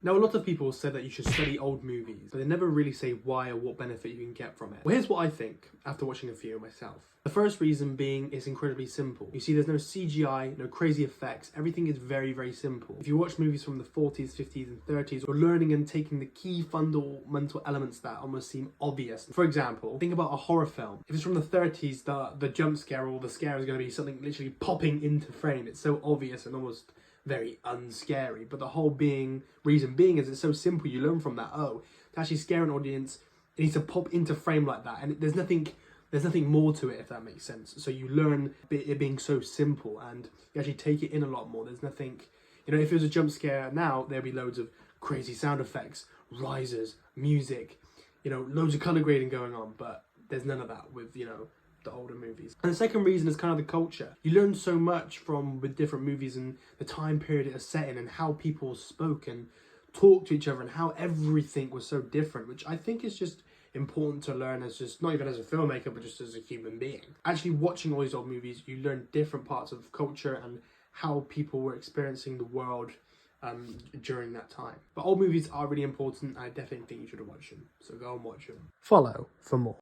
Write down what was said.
Now, a lot of people say that you should study old movies, but they never really say why or what benefit you can get from it. Well, here's what I think after watching a few myself. The first reason being it's incredibly simple. You see, there's no CGI, no crazy effects. Everything is very, very simple. If you watch movies from the 40s, 50s, and 30s, you're learning and taking the key fundamental elements that almost seem obvious. For example, think about a horror film. If it's from the 30s, the jump scare or the scare is going to be something literally popping into frame. It's so obvious and almost very unscary, but the whole reason being is it's so simple. You learn from that. Oh, to actually scare an audience, it needs to pop into frame like that, and there's nothing more to it, if that makes sense. So you learn it being so simple, and you actually take it in a lot more. There's nothing, if it was a jump scare now, there'd be loads of crazy sound effects, risers, music, loads of color grading going on, but there's none of that with the older movies. And the second reason is kind of the culture. You learn so much with different movies and the time period it was set in and how people spoke and talked to each other and how everything was so different, which I think is just important to learn as just not even as a filmmaker but just as a human being. Actually watching all these old movies, you learn different parts of culture and how people were experiencing the world during that time. But old movies are really important. I definitely think you should watch them, so go and watch them. Follow for more.